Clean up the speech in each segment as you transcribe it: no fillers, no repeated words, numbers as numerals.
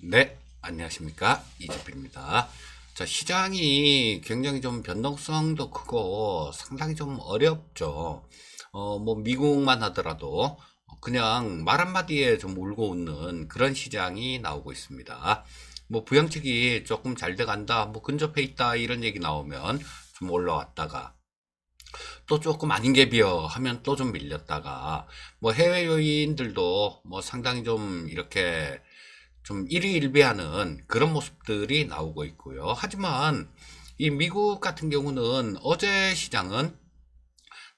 네, 안녕하십니까. 이재필입니다. 자, 시장이 굉장히 좀 변동성도 크고 상당히 좀 어렵죠. 뭐, 미국만 하더라도 그냥 말 한마디에 좀 울고 웃는 그런 시장이 나오고 있습니다. 뭐, 부양측이 조금 잘 돼간다, 뭐, 근접해 있다, 이런 얘기 나오면 좀 올라왔다가 또 조금 아닌 게 비어 하면 또 좀 밀렸다가 뭐 해외 요인들도 뭐 상당히 좀 이렇게 좀 일희일비하는 그런 모습들이 나오고 있고요. 하지만 이 미국 같은 경우는 어제 시장은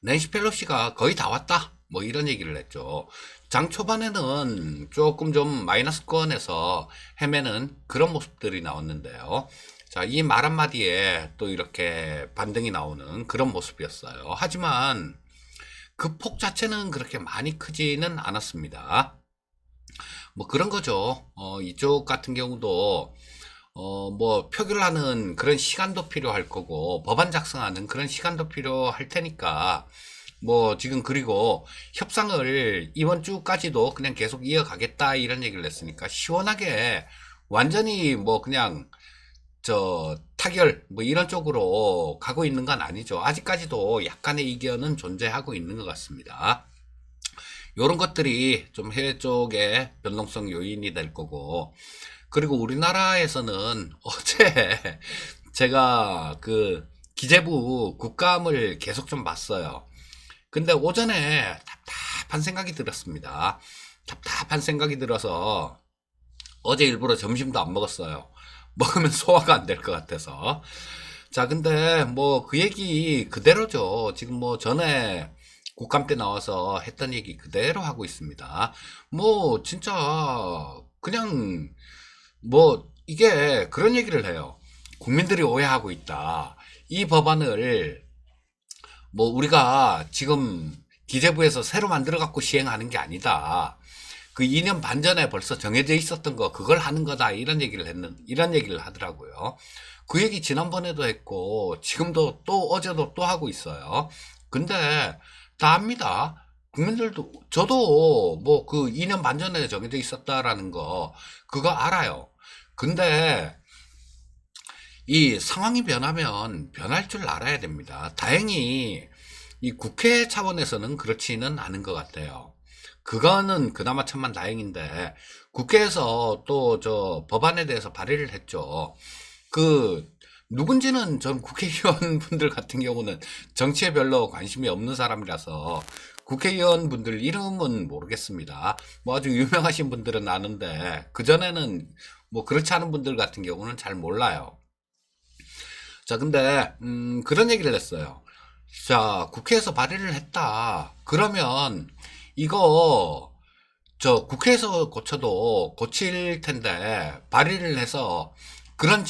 낸시 펠로시가 거의 다 왔다, 뭐 이런 얘기를 했죠. 장 초반에는 조금 좀 마이너스권에서 헤매는 그런 모습들이 나왔는데요. 자, 이 말 한마디에 또 이렇게 반등이 나오는 그런 모습이었어요. 하지만 그 폭 자체는 그렇게 많이 크지는 않았습니다. 뭐 그런 거죠. 이쪽 같은 경우도 뭐 표결을 하는 그런 시간도 필요할 거고 법안 작성하는 그런 시간도 필요할 테니까 뭐 지금 그리고 협상을 이번 주까지도 그냥 계속 이어가겠다 이런 얘기를 했으니까 시원하게 완전히 뭐 그냥 저 타결 뭐 이런 쪽으로 가고 있는 건 아니죠. 아직까지도 약간의 이견은 존재하고 있는 것 같습니다. 요런 것들이 좀 해외 쪽에 변동성 요인이 될 거고, 그리고 우리나라에서는 어제 제가 그 기재부 국감을 계속 좀 봤어요. 근데 오전에 답답한 생각이 들었습니다. 답답한 생각이 들어서 어제 일부러 점심도 안 먹었어요. 먹으면 소화가 안 될 것 같아서. 자, 근데 뭐 그 얘기 그대로죠. 지금 뭐 전에 국감 때 나와서 했던 얘기 그대로 하고 있습니다. 뭐 진짜 그냥 뭐 이게 그런 얘기를 해요. 국민들이 오해하고 있다. 이 법안을 뭐 우리가 지금 기재부에서 새로 만들어 갖고 시행하는 게 아니다. 그 2년 반 전에 벌써 정해져 있었던 거 그걸 하는 거다 이런 얘기를 하더라고요. 그 얘기 지난번에도 했고 지금도 또 어제도 또 하고 있어요. 근데 다 압니다. 국민들도 저도 뭐 그 2년 반 전에 정해져 있었다라는 거 그거 알아요. 근데 이 상황이 변하면 변할 줄 알아야 됩니다. 다행히 이 국회 차원에서는 그렇지는 않은 것 같아요. 그거는 그나마 천만 다행인데 국회에서 또 저 법안에 대해서 발의를 했죠. 그 누군지는 전 국회의원분들 같은 경우는 정치에 별로 관심이 없는 사람이라서 국회의원분들 이름은 모르겠습니다. 뭐 아주 유명하신 분들은 아는데 그전에는 뭐 그렇지 않은 분들 같은 경우는 잘 몰라요. 자, 근데 그런 얘기를 했어요. 자, 국회에서 발의를 했다. 그러면 이거 저 국회에서 고쳐도 고칠 텐데 발의를 해서 그런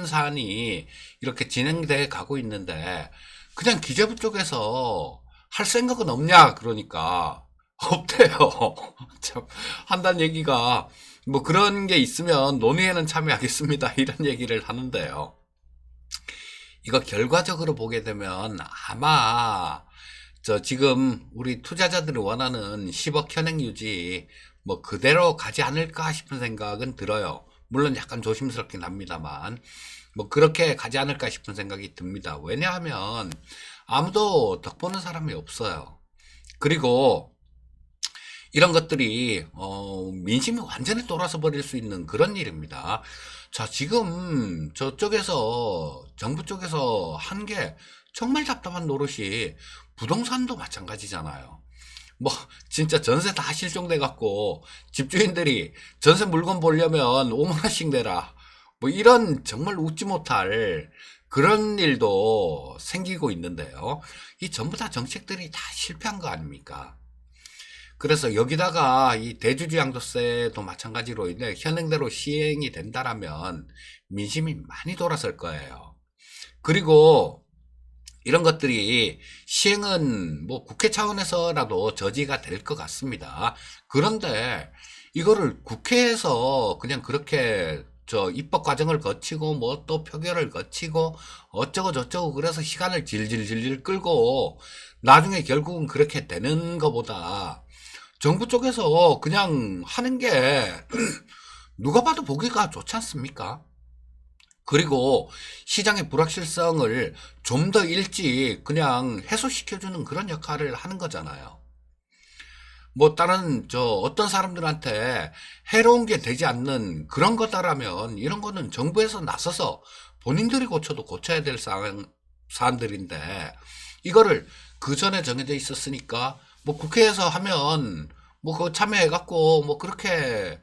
사안이 이렇게 진행돼 가고 있는데 그냥 기재부 쪽에서 할 생각은 없냐 그러니까 없대요. 참 한다는 얘기가 뭐 그런 게 있으면 논의에는 참여하겠습니다 이런 얘기를 하는데요. 이거 결과적으로 보게 되면 아마 저 지금 우리 투자자들이 원하는 10억 현행 유지 뭐 그대로 가지 않을까 싶은 생각은 들어요. 물론 약간 조심스럽긴 합니다만 뭐 그렇게 가지 않을까 싶은 생각이 듭니다. 왜냐하면 아무도 덕보는 사람이 없어요. 그리고 이런 것들이 민심이 완전히 돌아서 버릴 수 있는 그런 일입니다. 자, 지금 저쪽에서 정부 쪽에서 한 게 정말 답답한 노릇이 부동산도 마찬가지잖아요. 뭐 진짜 전세 다 실종돼 갖고 집주인들이 전세 물건 보려면 5만 원씩 내라. 뭐 이런 정말 웃지 못할 그런 일도 생기고 있는데요. 이 전부 다 정책들이 다 실패한 거 아닙니까? 그래서 여기다가 이 대주주 양도세도 마찬가지로 이제 현행대로 시행이 된다라면 민심이 많이 돌아설 거예요. 그리고 이런 것들이 시행은 뭐 국회 차원에서라도 저지가 될 것 같습니다. 그런데 이거를 국회에서 그냥 그렇게 저 입법 과정을 거치고 뭐 또 표결을 거치고 어쩌고 저쩌고 그래서 시간을 질질질질 끌고 나중에 결국은 그렇게 되는 것보다 정부 쪽에서 그냥 하는 게 누가 봐도 보기가 좋지 않습니까? 그리고 시장의 불확실성을 좀 더 일찍 그냥 해소시켜주는 그런 역할을 하는 거잖아요. 뭐 다른 어떤 사람들한테 해로운 게 되지 않는 그런 거다라면 이런 거는 정부에서 나서서 본인들이 고쳐도 고쳐야 될 사안들인데, 이거를 그 전에 정해져 있었으니까 뭐 국회에서 하면 뭐 그거 참여해갖고 뭐 그렇게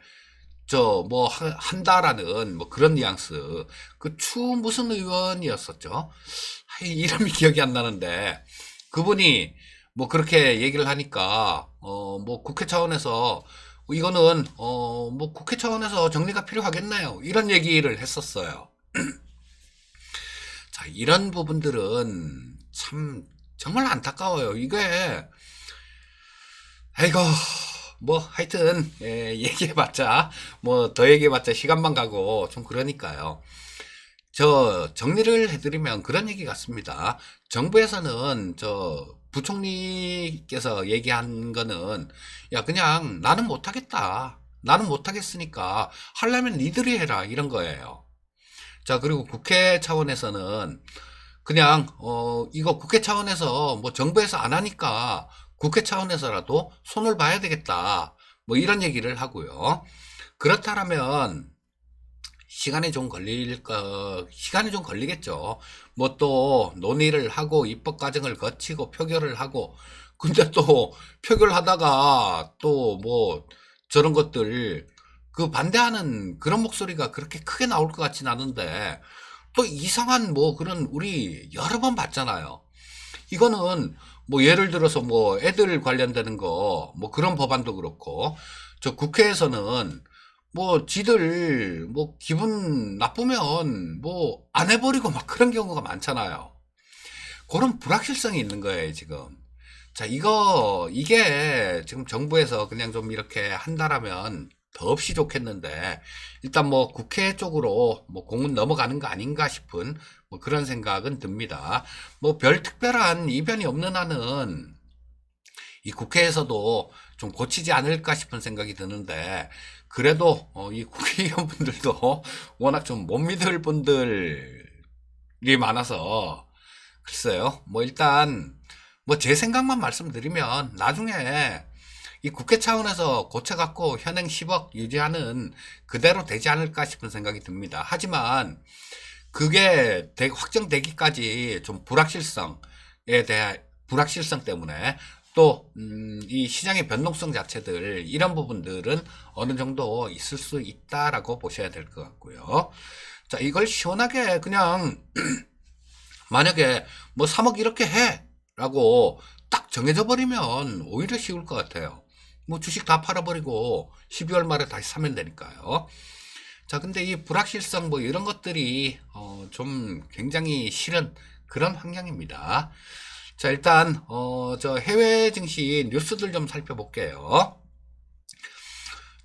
뭐 한다라는 뭐 그런 뉘앙스. 그 추 무슨 의원이었었죠? 이름이 기억이 안 나는데 그분이 뭐 그렇게 얘기를 하니까 뭐 국회 차원에서 이거는 뭐 국회 차원에서 정리가 필요하겠네요, 이런 얘기를 했었어요. 자, 이런 부분들은 참 정말 안타까워요. 이게 아이고, 뭐 하여튼 얘기해봤자 뭐 더 얘기해봤자 시간만 가고 좀 그러니까요. 정리를 해드리면 그런 얘기 같습니다. 정부에서는 부총리께서 얘기한 거는, 야, 그냥 나는 못하겠다, 나는 못하겠으니까 하려면 니들이 해라, 이런 거예요. 자, 그리고 국회 차원에서는 그냥 이거 국회 차원에서 뭐 정부에서 안 하니까 국회 차원에서라도 손을 봐야 되겠다, 뭐 이런 얘기를 하고요. 그렇다면 시간이 좀 걸리겠죠. 뭐 또 논의를 하고 입법 과정을 거치고 표결을 하고, 근데 또 표결하다가 또 뭐 저런 것들 그 반대하는 그런 목소리가 그렇게 크게 나올 것 같진 않은데, 또 이상한 뭐 그런 우리 여러 번 봤잖아요. 이거는 뭐 예를 들어서 뭐 애들 관련되는 거 뭐 그런 법안도 그렇고, 저 국회에서는 뭐 지들 뭐 기분 나쁘면 뭐 안 해버리고 막 그런 경우가 많잖아요. 그런 불확실성이 있는 거예요, 지금. 자, 이게 지금 정부에서 그냥 좀 이렇게 한다라면 더없이 좋겠는데, 일단 뭐 국회 쪽으로 뭐 공은 넘어가는 거 아닌가 싶은 뭐 그런 생각은 듭니다. 뭐 별 특별한 이변이 없는 한은 이 국회에서도 좀 고치지 않을까 싶은 생각이 드는데, 그래도 이 국회의원분들도 워낙 좀 못 믿을 분들이 많아서 글쎄요. 뭐 일단 뭐 제 생각만 말씀드리면, 나중에 이 국회 차원에서 고쳐갖고 현행 10억 유지하는 그대로 되지 않을까 싶은 생각이 듭니다. 하지만 그게 확정되기까지 좀 불확실성 때문에 또 이 시장의 변동성 자체들, 이런 부분들은 어느 정도 있을 수 있다라고 보셔야 될 것 같고요. 자, 이걸 시원하게 그냥 만약에 뭐 3억 이렇게 해 라고 딱 정해져 버리면 오히려 쉬울 것 같아요. 뭐 주식 다 팔아버리고 12월 말에 다시 사면 되니까요. 자, 근데 이 불확실성 뭐 이런 것들이 좀 굉장히 싫은 그런 환경입니다. 자, 일단 저 해외 증시 뉴스들 좀 살펴볼게요.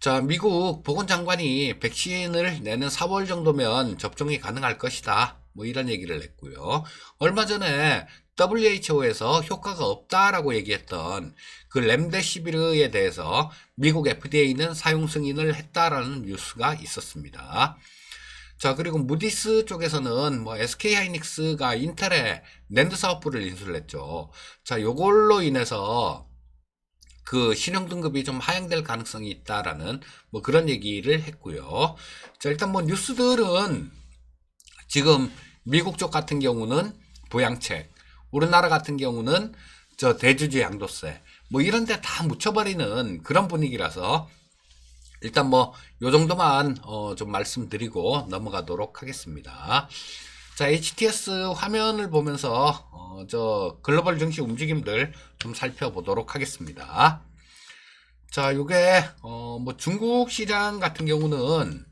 자, 미국 보건장관이 백신을 내년 4월 정도면 접종이 가능할 것이다, 뭐 이런 얘기를 했고요. 얼마 전에 WHO에서 효과가 없다라고 얘기했던 그 렘데시비르에 대해서 미국 FDA는 사용 승인을 했다라는 뉴스가 있었습니다. 자, 그리고 무디스 쪽에서는 뭐 SK하이닉스가 인텔의 낸드 사업부를 인수를 했죠. 자, 요걸로 인해서 그 신용 등급이 좀 하향될 가능성이 있다라는 뭐 그런 얘기를 했고요. 자, 일단 뭐 뉴스들은 지금 미국 쪽 같은 경우는 부양책, 우리나라 같은 경우는 저 대주주 양도세, 뭐 이런 데 다 묻혀버리는 그런 분위기라서 일단 뭐 요 정도만 좀 말씀드리고 넘어가도록 하겠습니다. 자, HTS 화면을 보면서 저 글로벌 증시 움직임들 좀 살펴보도록 하겠습니다. 자, 요게 뭐 중국 시장 같은 경우는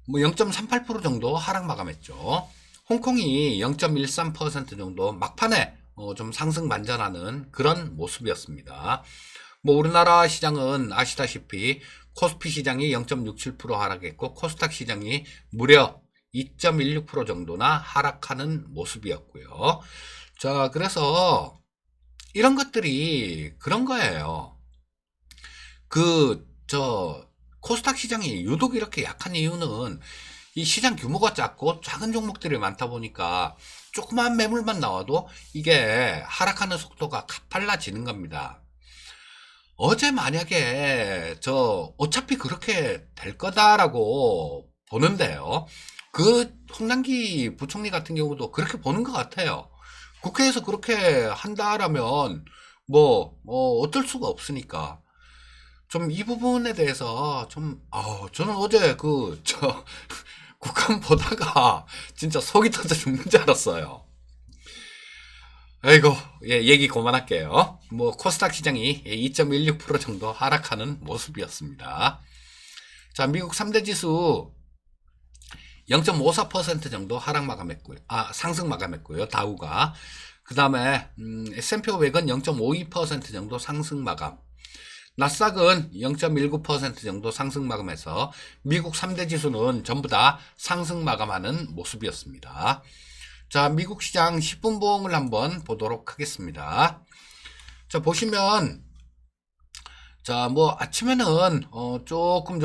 뭐 0.38% 정도 하락 마감했죠. 홍콩이 0.13% 정도 막판에 좀 상승 반전하는 그런 모습이었습니다. 뭐 우리나라 시장은 아시다시피 코스피 시장이 0.67% 하락했고 코스닥 시장이 무려 2.16% 정도나 하락하는 모습이었고요. 자, 그래서 이런 것들이 그런 거예요. 그 코스닥 시장이 유독 이렇게 약한 이유는 이 시장 규모가 작고 작은 종목들이 많다 보니까 조그만 매물만 나와도 이게 하락하는 속도가 가팔라지는 겁니다. 어제 만약에 어차피 그렇게 될 거다라고 보는데요. 그 홍남기 부총리 같은 경우도 그렇게 보는 것 같아요. 국회에서 그렇게 한다라면 어쩔 수가 없으니까. 좀 이 부분에 대해서 저는 어제 국감 보다가 진짜 속이 터져 죽는 줄 알았어요. 아이고, 예, 얘기 그만할게요. 코스닥 시장이 2.16% 정도 하락하는 모습이었습니다. 자, 미국 3대 지수 0.54% 정도 상승 마감했고요. 다우가. 그 다음에, S&P 500은 0.52% 정도 상승 마감. 나스닥은 0.19% 정도 상승 마감해서 미국 3대 지수는 전부 다 상승 마감하는 모습이었습니다. 자, 미국 시장 10분 봉을 한번 보도록 하겠습니다. 자, 보시면, 자, 아침에는, 조금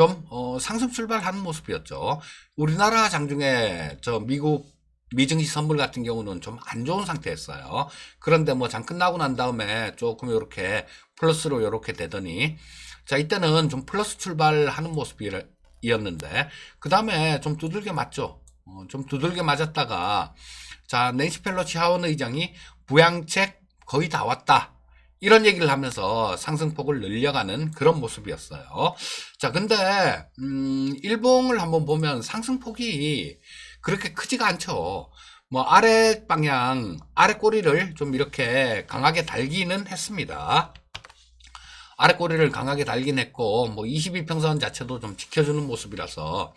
상승 출발하는 모습이었죠. 우리나라 장중에, 미국 미증시 선물 같은 경우는 좀 안 좋은 상태였어요. 그런데 장 끝나고 난 다음에 조금 요렇게 플러스로 요렇게 되더니, 자, 이때는 좀 플러스 출발하는 모습이었는데, 그 다음에 좀 두들겨 맞죠. 좀 두들겨 맞았다가, 자, 낸시 펠로시 하원 의장이 부양책 거의 다 왔다. 이런 얘기를 하면서 상승폭을 늘려가는 그런 모습이었어요. 자, 근데, 일봉을 한번 보면 상승폭이 그렇게 크지가 않죠. 아래 방향, 아래 꼬리를 좀 이렇게 강하게 달기는 했습니다. 아래 꼬리를 강하게 달긴 했고, 22평선 자체도 좀 지켜주는 모습이라서,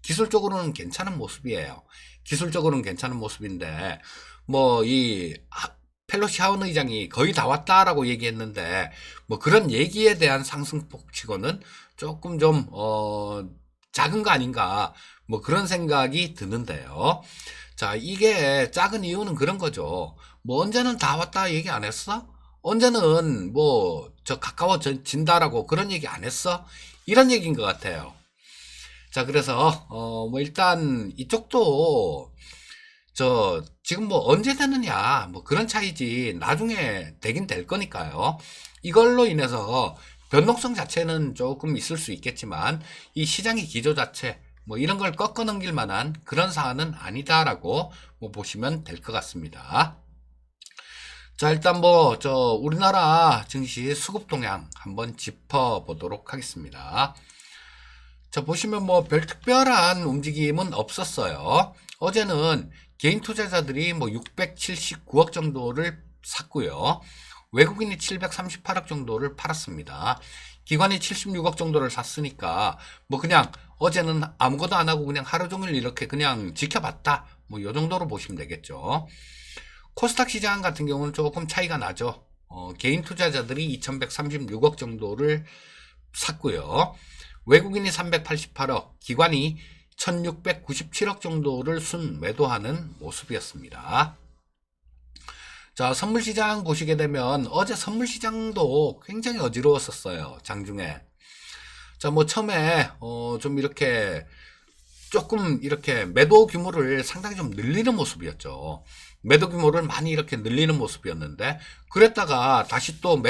기술적으로는 괜찮은 모습이에요. 기술적으로는 괜찮은 모습인데, 펠로시 하원 의장이 거의 다 왔다라고 얘기했는데, 그런 얘기에 대한 상승폭 치고는 조금 작은 거 아닌가, 그런 생각이 드는데요. 자, 이게 작은 이유는 그런 거죠. 언제는 다 왔다 얘기 안 했어? 언제는 가까워진다라고 그런 얘기 안 했어? 이런 얘기인 것 같아요. 자, 그래서, 일단, 이쪽도, 지금 언제 되느냐, 그런 차이지, 나중에 되긴 될 거니까요. 이걸로 인해서, 변동성 자체는 조금 있을 수 있겠지만, 이 시장의 기조 자체, 이런 걸 꺾어 넘길 만한 그런 사안은 아니다라고 보시면 될 것 같습니다. 자, 일단 우리나라 증시 수급 동향 한번 짚어보도록 하겠습니다. 자, 보시면 별 특별한 움직임은 없었어요. 어제는 개인 투자자들이 679억 정도를 샀고요. 외국인이 738억 정도를 팔았습니다. 기관이 76억 정도를 샀으니까 그냥 어제는 아무것도 안 하고 그냥 하루 종일 이렇게 그냥 지켜봤다. 요 정도로 보시면 되겠죠. 코스닥 시장 같은 경우는 조금 차이가 나죠. 개인 투자자들이 2136억 정도를 샀고요. 외국인이 388억, 기관이 1697억 정도를 순매도하는 모습이었습니다. 자, 선물시장 보시게 되면 어제 선물시장도 굉장히 어지러웠었어요. 장중에. 자, 처음에 좀 이렇게 조금 이렇게 매도 규모를 상당히 좀 늘리는 모습이었죠. 매도 규모를 많이 이렇게 늘리는 모습이었는데, 그랬다가 다시 또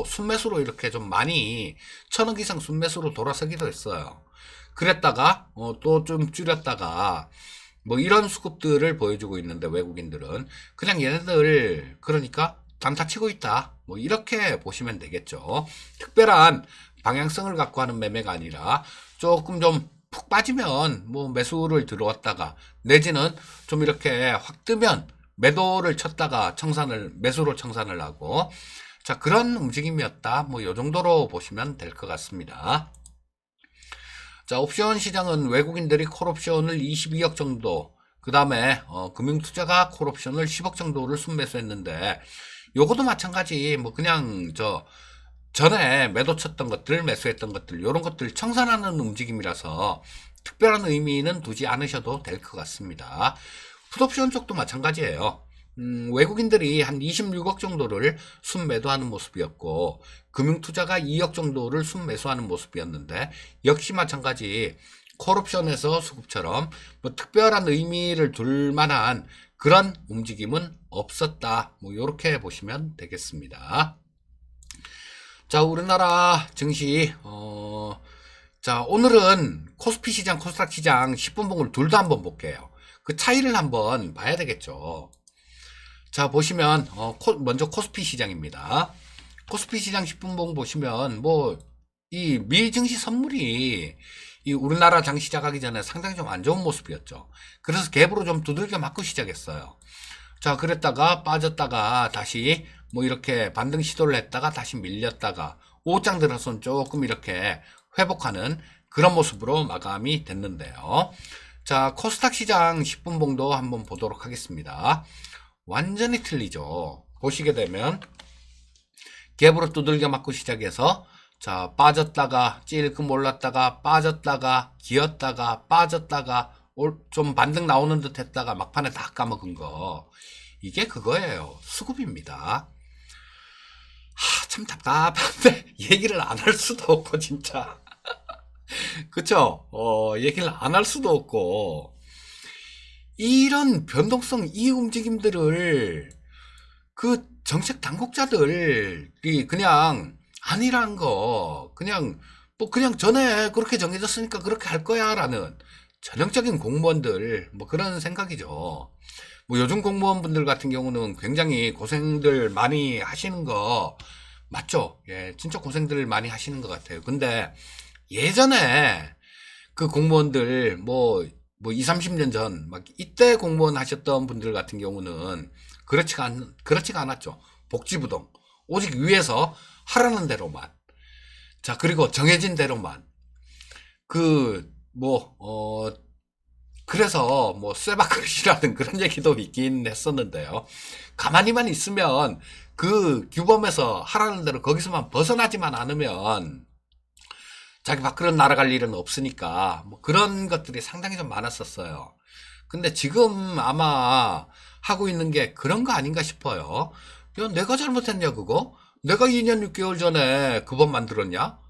순매수로 이렇게 좀 많이 1000억 이상 순매수로 돌아서기도 했어요. 그랬다가 또 좀 줄였다가 이런 수급들을 보여주고 있는데, 외국인들은 그냥 얘네들 그러니까 단타 치고 있다, 이렇게 보시면 되겠죠. 특별한 방향성을 갖고 하는 매매가 아니라 조금 좀 푹 빠지면 매수를 들어왔다가, 내지는 좀 이렇게 확 뜨면 매도를 쳤다가 매수로 청산을 하고, 자, 그런 움직임이었다. 요 정도로 보시면 될 것 같습니다. 자, 옵션 시장은 외국인들이 콜옵션을 22억 정도, 그 다음에 금융투자가 콜옵션을 10억 정도를 순매수했는데, 요것도 마찬가지 그냥 전에 매도 쳤던 것들, 매수했던 것들, 요런 것들 청산하는 움직임이라서 특별한 의미는 두지 않으셔도 될 것 같습니다. 풋옵션 쪽도 마찬가지예요. 외국인들이 한 26억 정도를 순매도하는 모습이었고, 금융투자가 2억 정도를 순매수하는 모습이었는데, 역시 마찬가지 콜옵션에서 수급처럼 뭐 특별한 의미를 둘 만한 그런 움직임은 없었다. 뭐 이렇게 보시면 되겠습니다. 자, 우리나라 증시 자, 오늘은 코스피 시장, 코스닥 시장 10분봉을 둘 다 한번 볼게요. 그 차이를 한번 봐야 되겠죠. 자, 보시면 먼저 코스피 시장입니다. 코스피 시장 10분봉 보시면 뭐 이 미증시 선물이 이 우리나라 장 시작하기 전에 상당히 좀 안 좋은 모습이었죠. 그래서 갭으로 좀 두들겨 맞고 시작했어요. 자, 그랬다가 빠졌다가 다시 뭐 이렇게 반등 시도를 했다가 다시 밀렸다가 오장 들어서는 조금 이렇게 회복하는 그런 모습으로 마감이 됐는데요. 자, 코스닥 시장 10분봉도 한번 보도록 하겠습니다. 완전히 틀리죠. 보시게 되면 갭으로 두들겨 맞고 시작해서 자, 빠졌다가 찔끔 올랐다가 빠졌다가 기었다가 빠졌다가 좀 반등 나오는 듯 했다가 막판에 다 까먹은 거, 이게 그거예요. 수급입니다. 참 답답한데 얘기를 안 할 수도 없고 진짜 그쵸? 얘기를 안 할 수도 없고, 이런 변동성 이 움직임들을 그 정책 당국자들이 그냥 아니란 거, 그냥 뭐 그냥 전에 그렇게 정해졌으니까 그렇게 할 거야 라는 전형적인 공무원들, 뭐 그런 생각이죠. 뭐 요즘 공무원분들 같은 경우는 굉장히 고생들 많이 하시는 거 맞죠? 예, 진짜 고생들 많이 하시는 것 같아요. 근데 예전에 그 공무원들 뭐 2, 30년 전 막 이때 공무원 하셨던 분들 같은 경우는 그렇지가 않았죠. 복지부동. 오직 위에서 하라는 대로만. 자, 그리고 정해진 대로만. 그래서 뭐 쇠밥그릇이라는 그런 얘기도 있긴 했었는데요. 가만히만 있으면 그 규범에서 하라는 대로 거기서만 벗어나지만 않으면 자기 밥그릇 날아갈 일은 없으니까 뭐 그런 것들이 상당히 좀 많았었어요. 근데 지금 아마 하고 있는 게 그런 거 아닌가 싶어요. 야, 내가 잘못했냐 그거? 내가 2년 6개월 전에 그 법 만들었냐?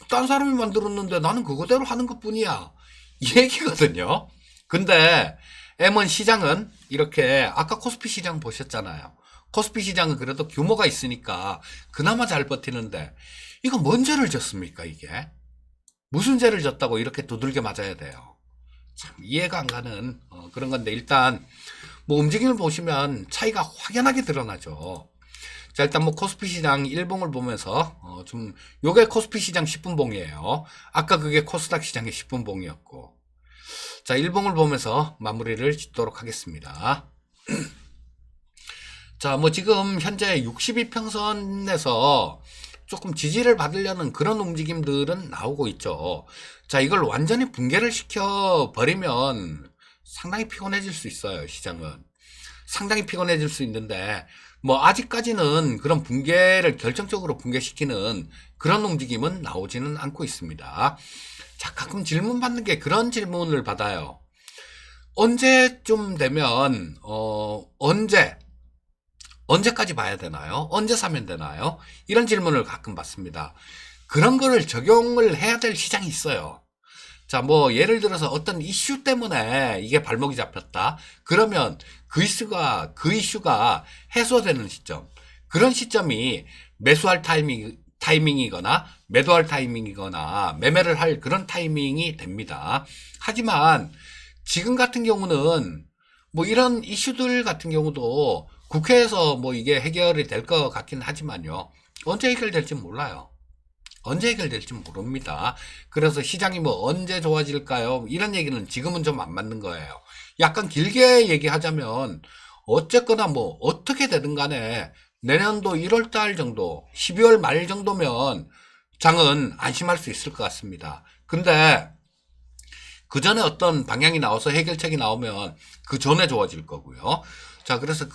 딴 사람이 만들었는데 나는 그거대로 하는 것뿐이야. 이 얘기거든요. 근데 M1 시장은 이렇게 아까 코스피 시장 보셨잖아요. 코스피 시장은 그래도 규모가 있으니까 그나마 잘 버티는데 이거 뭔 죄를 졌습니까 이게? 무슨 죄를 졌다고 이렇게 두들겨 맞아야 돼요. 참 이해가 안 가는 그런 건데, 일단 뭐 움직임을 보시면 차이가 확연하게 드러나죠. 자, 일단 뭐 코스피 시장 1봉을 보면서 좀 요게 코스피 시장 10분봉이에요. 아까 그게 코스닥 시장의 10분봉이었고. 자, 1봉을 보면서 마무리를 짓도록 하겠습니다. 자, 뭐 지금 현재 62평선에서 조금 지지를 받으려는 그런 움직임들은 나오고 있죠. 자, 이걸 완전히 붕괴를 시켜버리면 상당히 피곤해질 수 있어요, 시장은. 상당히 피곤해질 수 있는데, 뭐, 아직까지는 그런 붕괴를 결정적으로 붕괴시키는 그런 움직임은 나오지는 않고 있습니다. 자, 가끔 질문 받는 게 그런 질문을 받아요. 언제쯤 되면, 언제까지 봐야 되나요? 언제 사면 되나요? 이런 질문을 가끔 받습니다. 그런 거를 적용을 해야 될 시장이 있어요. 자, 뭐 예를 들어서 어떤 이슈 때문에 이게 발목이 잡혔다. 그러면 그 이슈가 해소되는 시점. 그런 시점이 매수할 타이밍이거나 매도할 타이밍이거나 매매를 할 그런 타이밍이 됩니다. 하지만 지금 같은 경우는 뭐 이런 이슈들 같은 경우도 국회에서 뭐 이게 해결이 될 것 같긴 하지만요. 언제 해결될지 몰라요. 언제 해결될지 모릅니다. 그래서 시장이 뭐 언제 좋아질까요? 이런 얘기는 지금은 좀 안 맞는 거예요. 약간 길게 얘기하자면 어쨌거나 뭐 어떻게 되든 간에 내년도 1월 달 정도, 12월 말 정도면 장은 안심할 수 있을 것 같습니다. 근데 그 전에 어떤 방향이 나와서 해결책이 나오면 그 전에 좋아질 거고요. 자, 그래서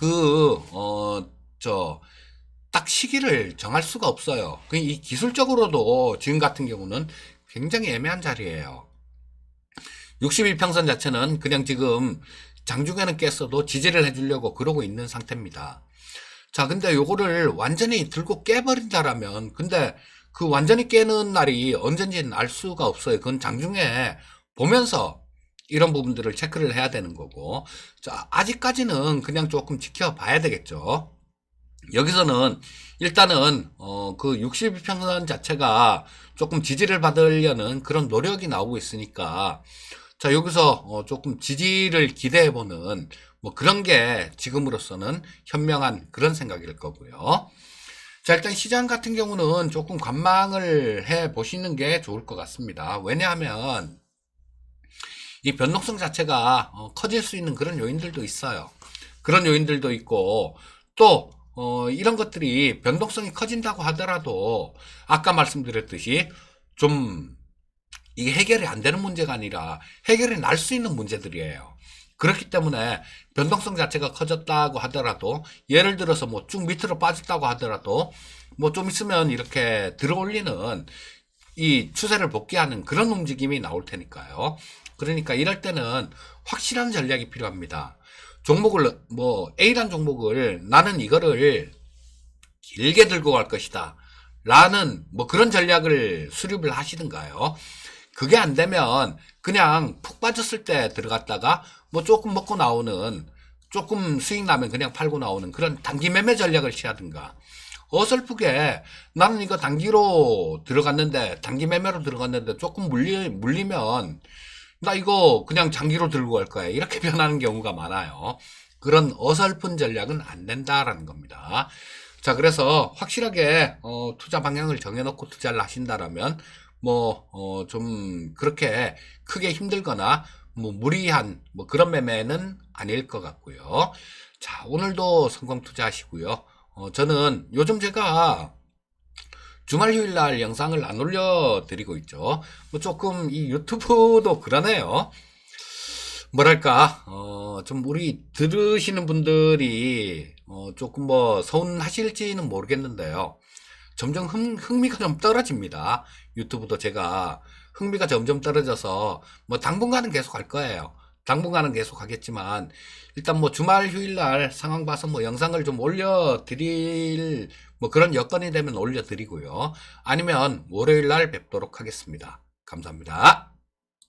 딱 시기를 정할 수가 없어요. 이 기술적으로도 지금 같은 경우는 굉장히 애매한 자리예요. 62평선 자체는 그냥 지금 장중에는 깼어도 지지를 해주려고 그러고 있는 상태입니다. 자, 근데 요거를 완전히 들고 깨버린다라면, 근데 그 완전히 깨는 날이 언젠지는 알 수가 없어요. 그건 장중에 보면서 이런 부분들을 체크를 해야 되는 거고. 자, 아직까지는 그냥 조금 지켜봐야 되겠죠. 여기서는 일단은 그 62평선 자체가 조금 지지를 받으려는 그런 노력이 나오고 있으니까, 자, 여기서 조금 지지를 기대해보는 뭐 그런 게 지금으로서는 현명한 그런 생각일 거고요. 자, 일단 시장 같은 경우는 조금 관망을 해 보시는 게 좋을 것 같습니다. 왜냐하면 이 변동성 자체가 커질 수 있는 그런 요인들도 있어요. 그런 요인들도 있고, 또 이런 것들이 변동성이 커진다고 하더라도 아까 말씀드렸듯이 좀 이게 해결이 안 되는 문제가 아니라 해결이 날 수 있는 문제들이에요. 그렇기 때문에 변동성 자체가 커졌다고 하더라도, 예를 들어서 뭐 쭉 밑으로 빠졌다고 하더라도 뭐 좀 있으면 이렇게 들어올리는 이 추세를 복귀하는 그런 움직임이 나올 테니까요. 그러니까 이럴 때는 확실한 전략이 필요합니다. 종목을 뭐 A란 종목을 나는 이거를 길게 들고 갈 것이다 라는 뭐 그런 전략을 수립을 하시든가요. 그게 안 되면 그냥 푹 빠졌을 때 들어갔다가 뭐 조금 먹고 나오는, 조금 수익 나면 그냥 팔고 나오는 그런 단기 매매 전략을 취하든가. 어설프게 나는 이거 단기로 들어갔는데, 단기 매매로 들어갔는데 조금 물리면 나 이거 그냥 장기로 들고 갈 거야, 이렇게 변하는 경우가 많아요. 그런 어설픈 전략은 안 된다라는 겁니다. 자, 그래서 확실하게 투자 방향을 정해놓고 투자를 하신다라면 뭐 좀 그렇게 크게 힘들거나 뭐 무리한 뭐 그런 매매는 아닐 것 같고요. 자, 오늘도 성공 투자하시고요. 저는 요즘 제가 주말 휴일 날 영상을 안 올려드리고 있죠. 뭐 조금 이 유튜브도 그러네요. 뭐랄까, 좀 우리 들으시는 분들이 조금 뭐 서운하실지는 모르겠는데요. 점점 흥미가 좀 떨어집니다. 유튜브도 제가 흥미가 점점 떨어져서 뭐 당분간은 계속 할 거예요. 당분간은 계속 하겠지만, 일단 뭐 주말 휴일날 상황 봐서 뭐 영상을 좀 올려드릴 뭐 그런 여건이 되면 올려드리고요. 아니면 월요일날 뵙도록 하겠습니다. 감사합니다.